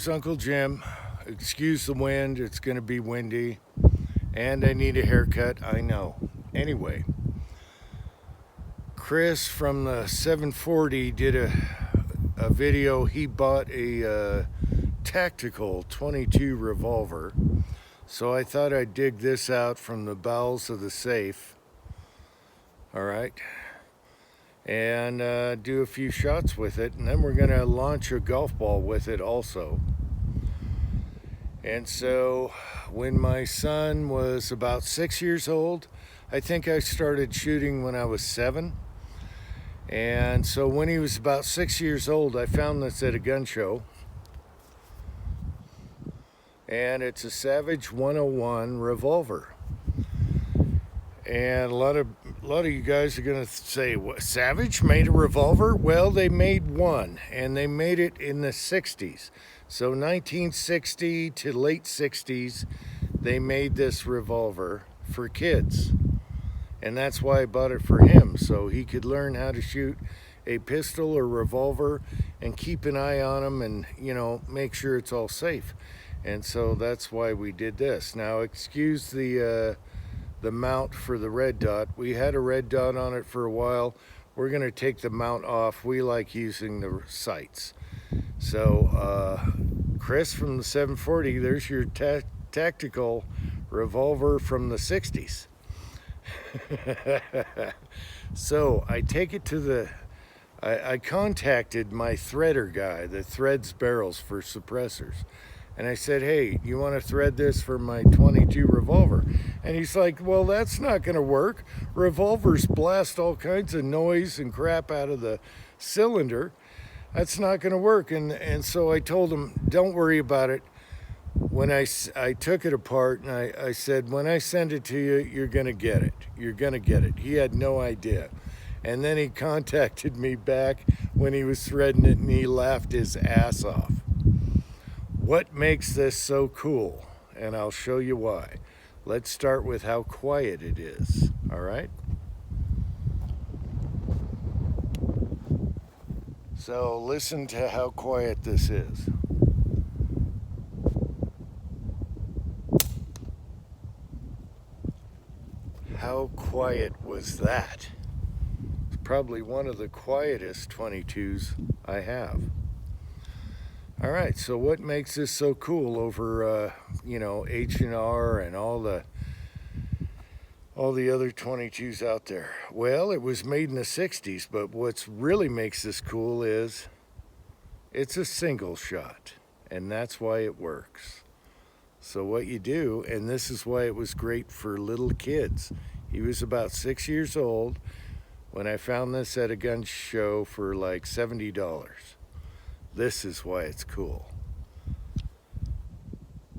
is Uncle Jim. Excuse the wind, it's going to be windy. And I need a haircut, I know. Anyway, Chris from the 740 did a video. He bought a tactical 22 revolver. So I thought I'd dig this out from the bowels of the safe. All right. And do a few shots with it. And then we're going to launch a golf ball with it also. And so when my son was about 6 years old, I think I started shooting when I was 7. And so when he was about 6 years old, I found this at a gun show. And it's a Savage 101 revolver. And a lot of you guys are going to say, what, Savage made a revolver? Well, they made one, and they made it in the 60s. So 1960 to late 60s, they made this revolver for kids. And that's why I bought it for him, so he could learn how to shoot a pistol or revolver and keep an eye on them and, you know, make sure it's all safe. And so that's why we did this. Now, excuse the mount for the red dot. We had a red dot on it for a while. We're going to take the mount off. We like using the sights. So, Chris from the 740, there's your tactical revolver from the 60s. So I take it to I contacted my threader guy that threads barrels for suppressors. And I said, hey, you want to thread this for my 22 revolver? And he's like, well, that's not going to work. Revolvers blast all kinds of noise and crap out of the cylinder. That's not going to work. And so I told him, don't worry about it. When I took it apart and I said, when I send it to you, you're going to get it. You're going to get it. He had no idea. And then he contacted me back when he was threading it and he laughed his ass off. What makes this so cool? And I'll show you why. Let's start with how quiet it is, all right? So listen to how quiet this is. How quiet was that? It's probably one of the quietest 22s I have. All right, so what makes this so cool over, you know, H&R and all the other 22s out there? Well, it was made in the 60s, but what's really makes this cool is it's a single shot, and that's why it works. So what you do, and this is why it was great for little kids. He was about 6 years old when I found this at a gun show for like $70. This is why it's cool.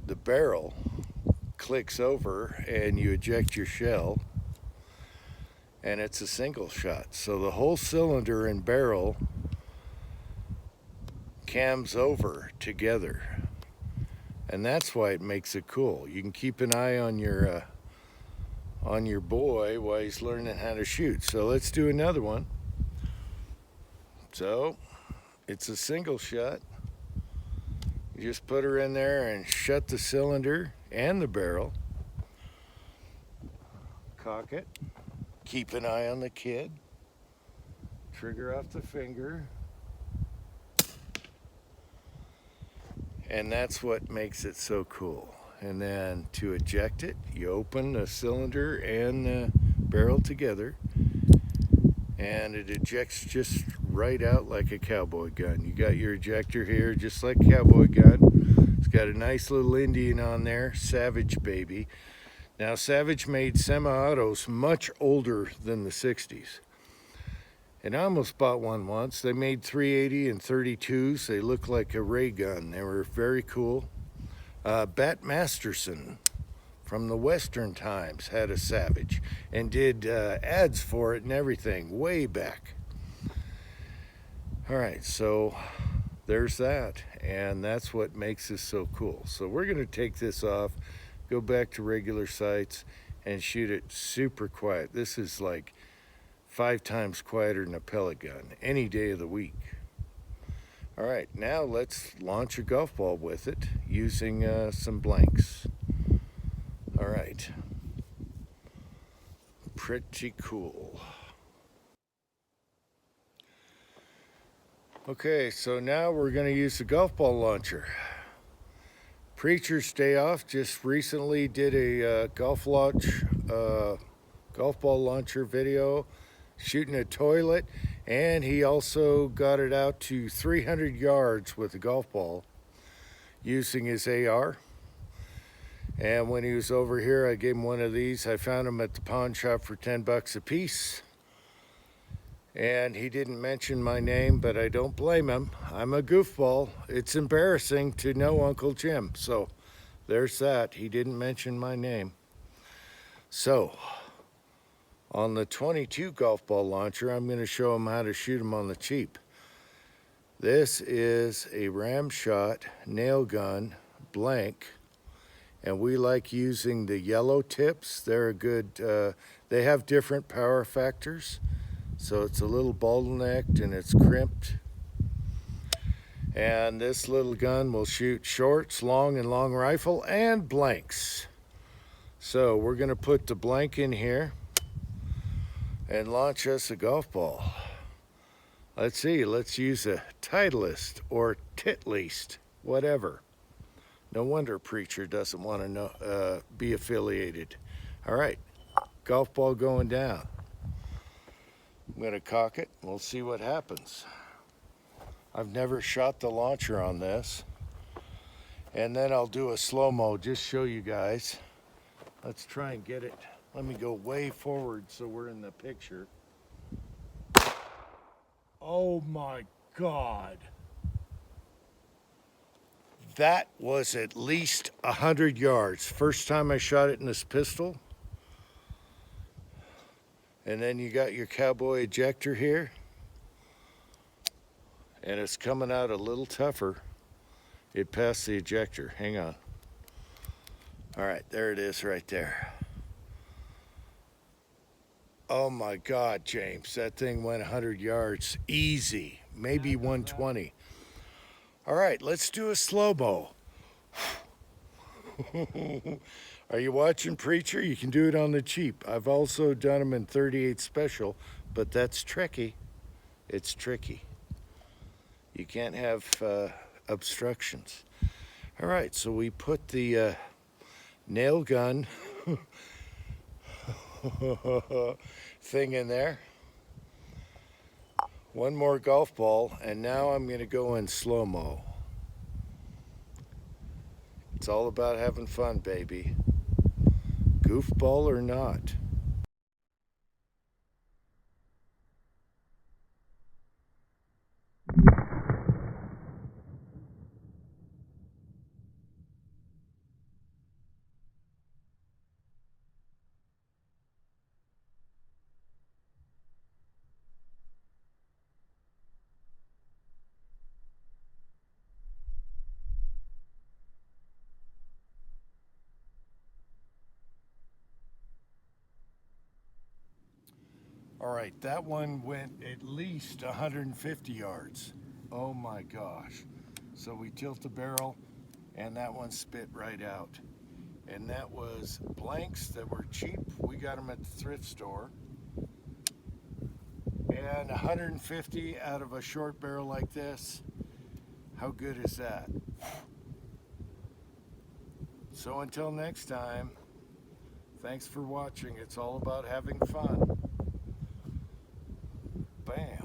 The barrel clicks over and you eject your shell, and it's a single shot. So the whole cylinder and barrel cams over together. And that's why it makes it cool. You can keep an eye on your boy while he's learning how to shoot. So let's do another one. So it's a single shot. You just put her in there and shut the cylinder and the barrel. Cock it. Keep an eye on the kid. Trigger off the finger. And that's what makes it so cool. And then to eject it, you open the cylinder and the barrel together, and it ejects just right out like a cowboy gun. You got your ejector here just like a cowboy gun. It's got a nice little Indian on there, Savage baby. Now Savage made semi-autos much older than the 60s. And I almost bought one once. They made 380 and 32s. They look like a ray gun. They were very cool. Bat Masterson from the Western Times had a Savage and did ads for it and everything way back. All right, so there's that, and that's what makes this so cool. So we're going to take this off, go back to regular sights, and shoot it super quiet. This is like 5 times quieter than a pellet gun any day of the week. All right, now let's launch a golf ball with it using some blanks. All right, pretty cool. Okay, so now we're going to use the golf ball launcher. Preacher's Day Off just recently did a golf ball launcher video shooting a toilet, and he also got it out to 300 yards with a golf ball using his AR. And when he was over here, I gave him one of these. I found them at the pawn shop for 10 bucks a piece. And he didn't mention my name, but I don't blame him. I'm a goofball. It's embarrassing to know Uncle Jim. So there's that. He didn't mention my name. So on the 22 golf ball launcher, I'm going to show him how to shoot them on the cheap. This is a Ramshot nail gun blank, and we like using the yellow tips. They're a good, they have different power factors. So it's a little bottlenecked and it's crimped. And this little gun will shoot shorts, long and long rifle, and blanks. So we're gonna put the blank in here and launch us a golf ball. Let's see, let's use a Titleist or Titleist, whatever. No wonder Preacher doesn't want to be affiliated. All right, golf ball going down. I'm going to cock it, and we'll see what happens. I've never shot the launcher on this. And then I'll do a slow-mo, just show you guys. Let's try and get it. Let me go way forward so we're in the picture. Oh my God. That was at least 100 yards. First time I shot it in this pistol. And then you got your cowboy ejector here. And it's coming out a little tougher. It passed the ejector. Hang on. All right, there it is right there. Oh my God, James, that thing went 100 yards. Easy, maybe 120. All right, let's do a slow-mo. Are you watching, Preacher? You can do it on the cheap. I've also done them in 38 special, but that's tricky. It's tricky. You can't have obstructions. All right, so we put the nail gun thing in there. One more golf ball, and now I'm gonna go in slow-mo. It's all about having fun, baby. Goofball or not. All right, that one went at least 150 yards. Oh my gosh. So we tilt the barrel and that one spit right out. And that was blanks that were cheap. We got them at the thrift store. And 150 out of a short barrel like this. How good is that? So until next time, thanks for watching. It's all about having fun. Bam.